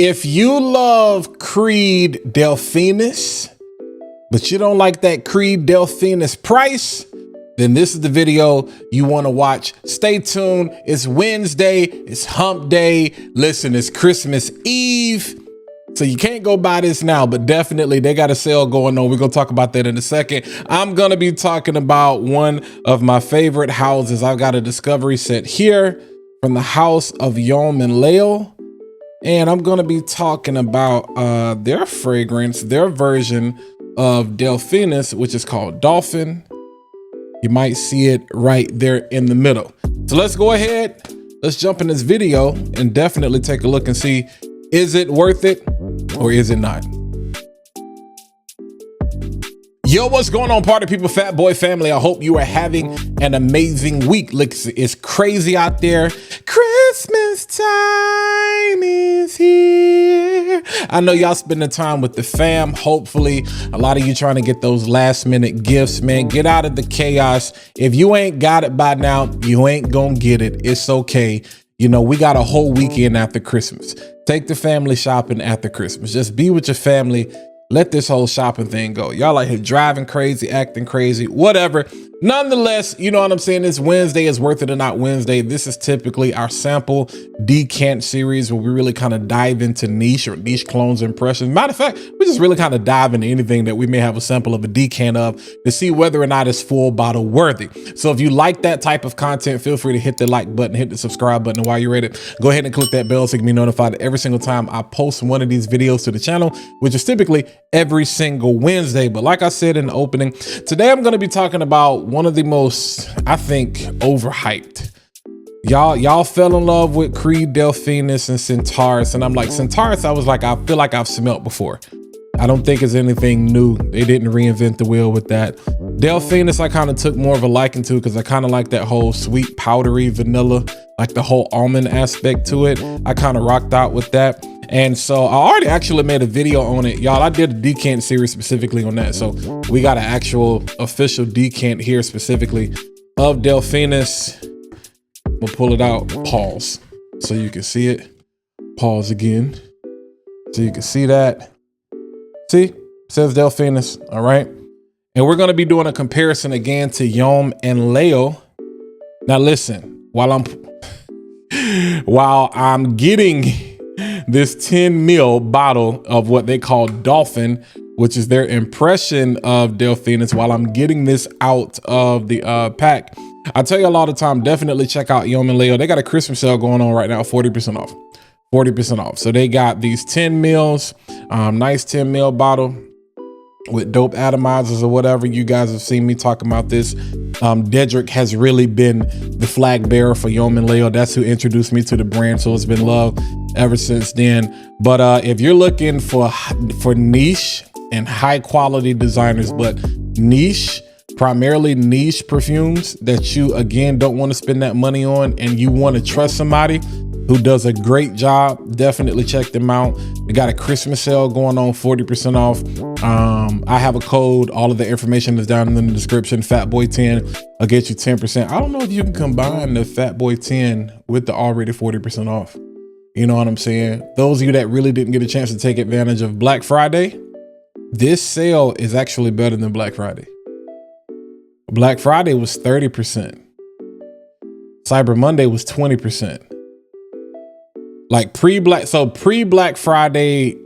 If you love Creed Delphinus, but you don't like that Creed Delphinus price, then this is the video you want to watch. Stay tuned. It's Wednesday. It's hump day. Listen, it's Christmas Eve. So you can't go buy this now, but definitely they got a sale going on. We're going to talk about that in a second. I'm going to be talking about one of my favorite houses. I've got a discovery set here from the house of Yom Layl. And I'm going to be talking about their fragrance, their version of Delphinus, which is called Dolphin. You might see it right there in the middle. So let's go ahead. Let's jump in this video and definitely take a look and see, is it worth it or is it not? Yo, what's going on, party people, fat boy family? I hope you are having an amazing week. Look, it's crazy out there. Christmas time is here. I know y'all spending time with the fam. Hopefully, a lot of you trying to get those last minute gifts, man. Get out of the chaos. If you ain't got it by now, you ain't gonna get it. It's okay. You know, we got a whole weekend after Christmas. Take the family shopping after Christmas. Just be with your family. Let this whole shopping thing go. Y'all out here driving crazy, acting crazy, whatever. Nonetheless, you know what I'm saying? This Wednesday is Worth It or Not Wednesday. This is typically our sample decant series where we really kind of dive into niche or niche clones impressions. Matter of fact, we just really kind of dive into anything that we may have a sample of a decant of to see whether or not it's full bottle worthy. So if you like that type of content, feel free to hit the like button, hit the subscribe button. And while you're at it, go ahead and click that bell so you can be notified every single time I post one of these videos to the channel, which is typically every single Wednesday. But like I said in the opening, today I'm going to be talking about one of the most, I think, overhyped. Y'all fell in love with Creed Delphinus and Centaurus, and I'm like, Centaurus, I was like, I feel like I've smelt before. I don't think it's anything new. They didn't reinvent the wheel with that. Delphinus, I kind of took more of a liking to because I kind of like that whole sweet, powdery vanilla, like the whole almond aspect to it. I kind of rocked out with that. And so I already actually made a video on it. Y'all, I did a decant series specifically on that. So we got an actual official decant here specifically of Delphinus. We'll pull it out, pause, so you can see it. Pause again, so you can see that. See, it says Delphinus, all right? And we're gonna be doing a comparison again to Yom Layl. Now listen, while I'm getting this 10 ml bottle of what they call Dolphin, which is their impression of Delphinus, while I'm getting this out of the pack, I tell you a lot of time, definitely check out Yom Layl. They got a Christmas sale going on right now, 40% off. 40% off. So they got these 10 mils, nice 10 ml bottle with dope atomizers or whatever. You guys have seen me talking about this. Dedrick has really been the flag bearer for Yom Layl. That's who introduced me to the brand. So it's been love ever since then. But if you're looking for niche and high quality designers, but primarily niche perfumes that you, again, don't want to spend that money on and you want to trust somebody who does a great job, definitely check them out. They got a Christmas sale going on, 40% off. I have a code. All of the information is down in the description. Fatboy10 will get you 10%. I don't know if you can combine the Fatboy10 with the already 40% off. You know what I'm saying? Those of you that really didn't get a chance to take advantage of Black Friday, this sale is actually better than Black Friday. Black Friday was 30%. Cyber Monday was 20%. Like pre-Black Friday,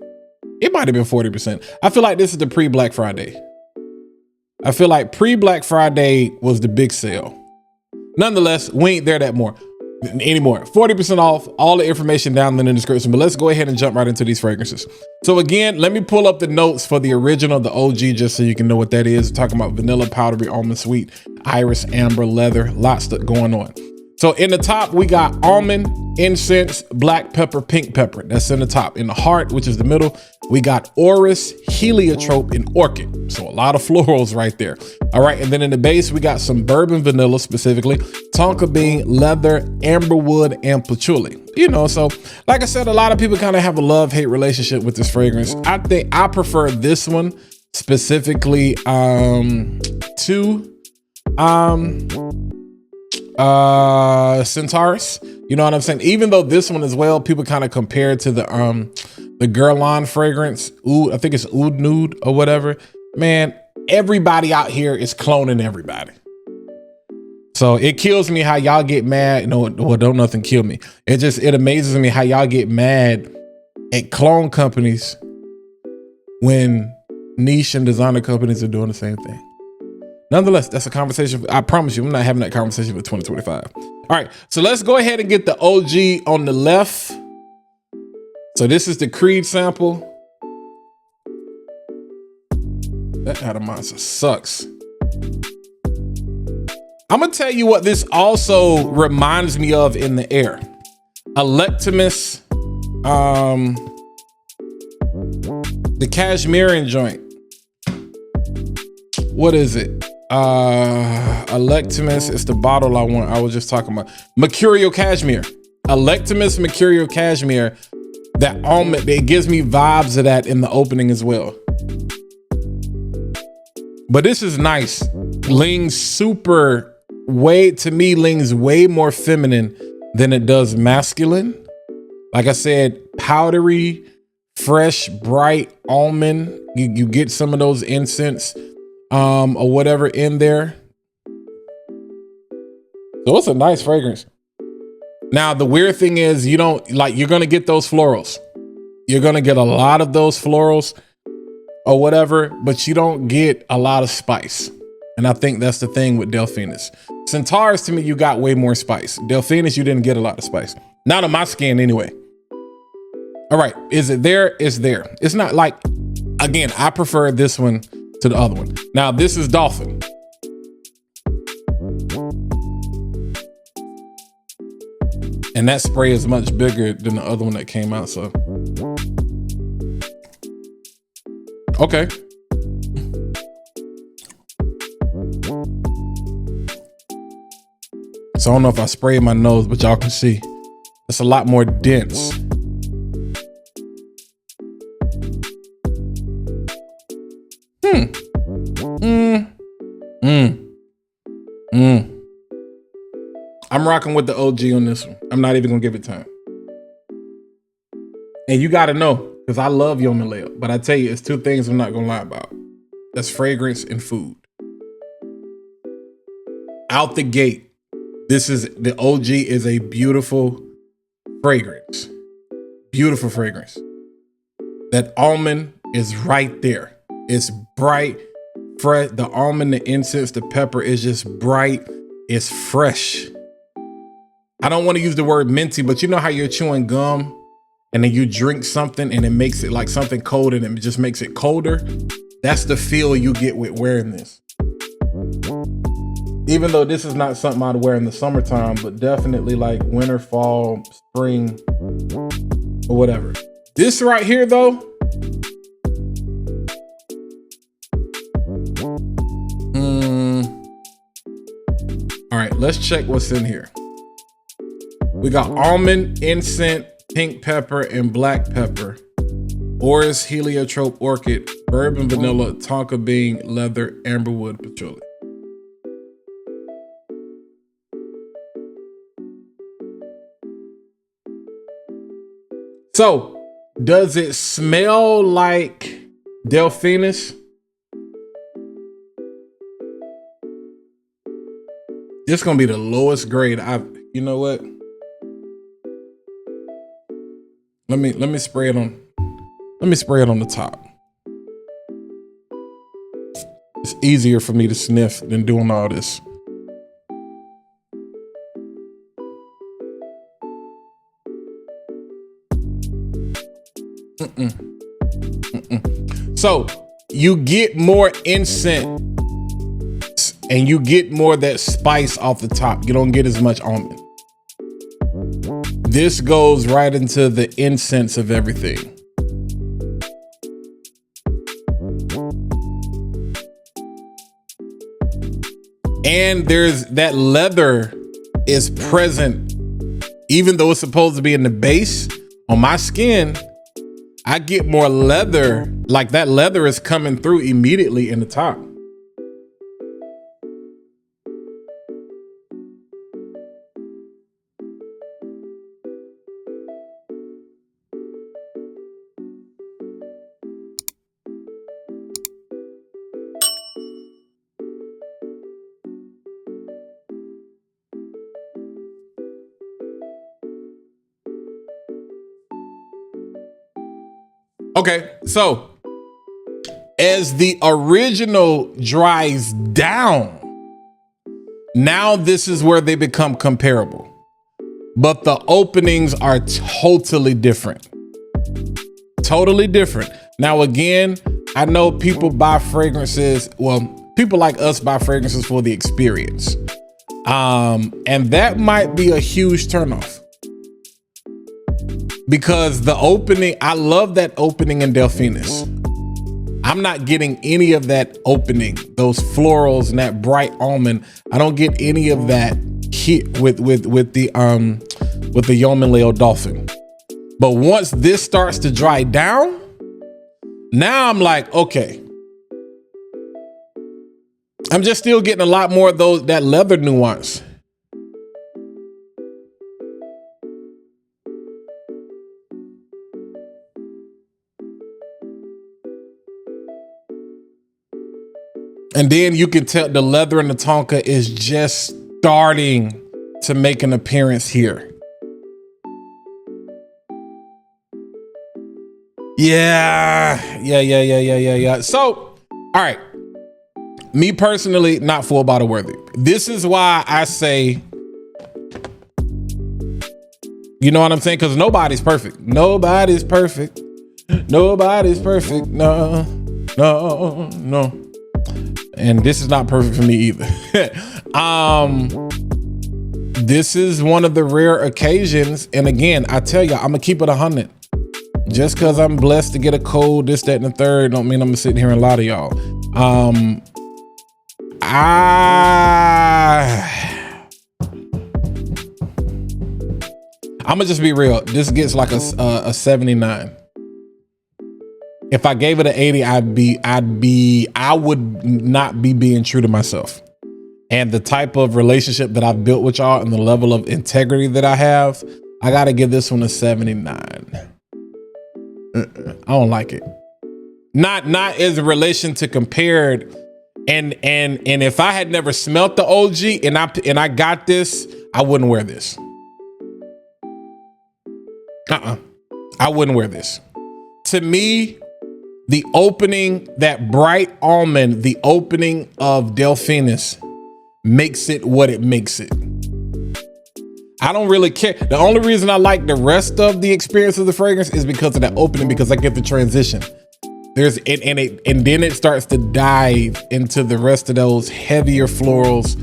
it might have been 40%. I feel like this is the pre-Black Friday. I feel like pre-Black Friday was the big sale. Nonetheless, we ain't there anymore. 40% off, all the information down in the description. But let's go ahead and jump right into these fragrances. So again, let me pull up the notes for the original, the OG, just so you can know what that is. We're talking about vanilla, powdery, almond sweet, iris, amber, leather, lots going on. So in the top, we got almond, incense, black pepper, pink pepper. That's in the top. In the heart, which is the middle, we got orris, heliotrope, and orchid. So a lot of florals right there. All right, and then in the base, we got some bourbon vanilla specifically, tonka bean, leather, amberwood, and patchouli. You know, so like I said, a lot of people kind of have a love-hate relationship with this fragrance. I think I prefer this one specifically to Centaurus. You know what I'm saying? Even though this one as well, people kind of compare it to the the Guerlain fragrance. Ooh, I think it's Oud Nude or whatever. Man, everybody out here is cloning everybody. So it kills me how y'all get mad. No, well, don't nothing kill me. It amazes me how y'all get mad at clone companies when niche and designer companies are doing the same thing. Nonetheless, that's a conversation. I promise you, I'm not having that conversation for 2025. All right, so let's go ahead and get the OG on the left. So this is the Creed sample. That atomizer sucks. I'm gonna tell you what this also reminds me of in the air. Electimus, the Cashmerean joint. What is it? Electimus is the bottle I was just talking about. Mercurial Cashmere. Electimus Mercurial Cashmere. That almond, it gives me vibes of that in the opening as well. But this is nice. Ling's to me, Ling's way more feminine than it does masculine. Like I said, powdery, fresh, bright almond. You get some of those incense or whatever in there. So it's a nice fragrance. Now, the weird thing is you're gonna get those florals. You're gonna get a lot of those florals or whatever, but you don't get a lot of spice. And I think that's the thing with Delphinus. Centaurs, to me, you got way more spice. Delphinus, you didn't get a lot of spice. Not on my skin anyway. All right, is it there? It's there. It's not like, again, I prefer this one to the other one. Now, this is Dolphin. And that spray is much bigger than the other one that came out, so. Okay. So I don't know if I sprayed my nose, but y'all can see it's a lot more dense. I'm rocking with the OG on this one. I'm not even gonna give it time. And you gotta know, because I love Yom Layl, but I tell you, it's two things I'm not gonna lie about. That's fragrance and food. Out the gate, the OG is a beautiful fragrance. Beautiful fragrance. That almond is right there. It's bright, fresh. The almond, the incense, the pepper is just bright. It's fresh. I don't want to use the word minty, but you know how you're chewing gum and then you drink something and it makes it like something cold and it just makes it colder? That's the feel you get with wearing this. Even though this is not something I'd wear in the summertime, but definitely like winter, fall, spring, or whatever. This right here though, all right, let's check what's in here. We got almond, incense, pink pepper, and black pepper. Orris, heliotrope, orchid, bourbon, vanilla, tonka bean, leather, amberwood, patchouli. So, does it smell like Delphinus? This is gonna be the lowest grade you know what? Let me spray it on. Let me spray it on the top. It's easier for me to sniff than doing all this. So you get more incense and you get more of that spice off the top. You don't get as much almond. This goes right into the incense of everything. And there's that leather is present, even though it's supposed to be in the base. On my skin, I get more leather, like that leather is coming through immediately in the top. Okay, so as the original dries down, now this is where they become comparable. But the openings are totally different. Totally different. Now, again, I know people buy fragrances. Well, people like us buy fragrances for the experience. And that might be a huge turnoff. Because the opening, I love that opening in Delphinus. I'm not getting any of that opening, those florals and that bright almond. I don't get any of that hit with the Yom Layl Dolphin. But once this starts to dry down, now I'm like, okay. I'm just still getting a lot more of that leather nuance. And then you can tell the leather and the tonka is just starting to make an appearance here. Yeah. So, all right. Me personally, not full bottle worthy. This is why I say, you know what I'm saying? Because nobody's perfect. Nobody's perfect. Nobody's perfect. No. And this is not perfect for me either. This is one of the rare occasions. And again, I tell you, I'm gonna keep it 100. Just because I'm blessed to get a cold, this, that, and the third, don't mean I'm gonna sit here and lie to y'all. I'm gonna just be real. This gets like a 79. If I gave it an 80, I would not be being true to myself. And the type of relationship that I've built with y'all and the level of integrity that I have, I gotta give this one a 79. I don't like it. Not as a relation to compared. And if I had never smelt the OG and I got this, I wouldn't wear this. I wouldn't wear this. To me, the opening, that bright almond, the opening of Delphinus makes it what it makes it. I don't really care. The only reason I like the rest of the experience of the fragrance is because of that opening, because I get the transition. And then it starts to dive into the rest of those heavier florals,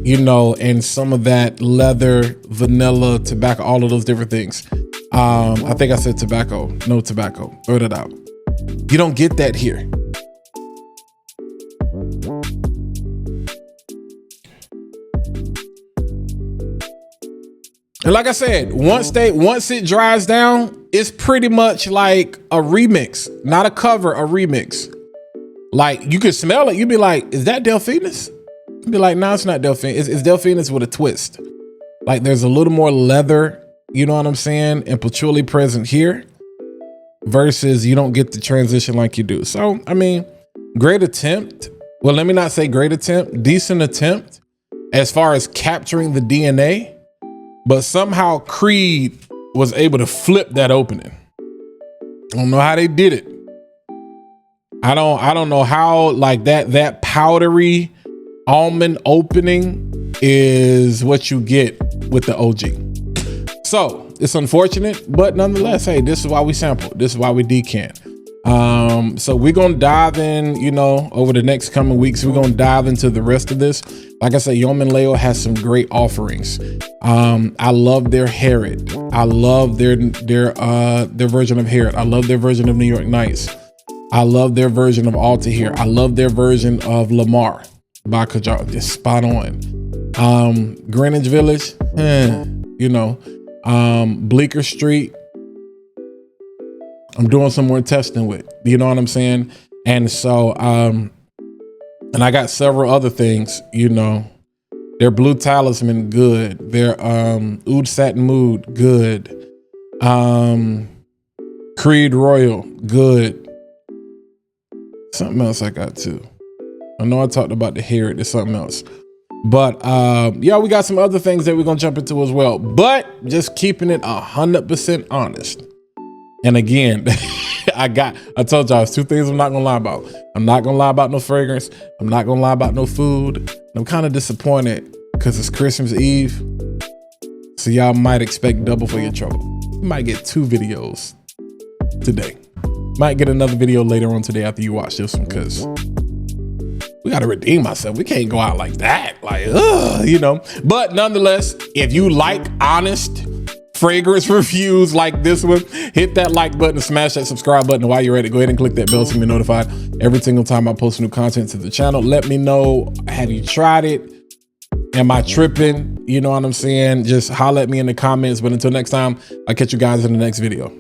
you know, and some of that leather, vanilla, tobacco, all of those different things. I think I said tobacco. No tobacco. Throw that out. You don't get that here. And like I said, once it dries down, it's pretty much like a remix, not a cover, a remix. Like you could smell it. You'd be like, is that Delphinus? You'd be like, no, it's not Delphinus. It's Delphinus with a twist. Like there's a little more leather, you know what I'm saying? And patchouli present here versus you don't get the transition like you do. So, I mean, great attempt. Well, let me not say great attempt, decent attempt as far as capturing the DNA. But somehow Creed was able to flip that opening. I don't know how they did it. I don't know how, like that powdery almond opening is what you get with the OG. So it's unfortunate, but nonetheless, hey, this is why we sample. This is why we decant. So we're gonna dive in, you know, over the next coming weeks. We're gonna dive into the rest of this. Like I said, Yom Layl has some great offerings. I love their Herod. I love their version of Herod. I love their version of New York Nights. I love their version of Alta here. I love their version of Lamar by Kajal. Just spot on. Greenwich Village, you know, Bleecker Street. I'm doing some more testing with, you know what I'm saying? And so, and I got several other things, you know, their Blue Talisman, good. Their Oud Satin Mood, good. Creed Royal, good. Something else I got too. I know I talked about the hair, there's something else. But yeah, we got some other things that we're gonna jump into as well. But just keeping it 100% honest. And again, I told y'all, it's two things I'm not gonna lie about. I'm not gonna lie about no fragrance. I'm not gonna lie about no food. I'm kind of disappointed because it's Christmas Eve. So y'all might expect double for your trouble. You might get 2 videos today. Might get another video later on today after you watch this one, because we gotta redeem ourselves. We can't go out like that, like, you know. But nonetheless, if you like honest fragrance reviews like this one, hit that like button, smash that subscribe button. While you're at it, go ahead and click that bell so you're notified every single time I post new content to the channel. Let me know, have you tried it? Am I tripping? You know what I'm saying? Just holler at me in the comments. But until next time, I'll catch you guys in the next video.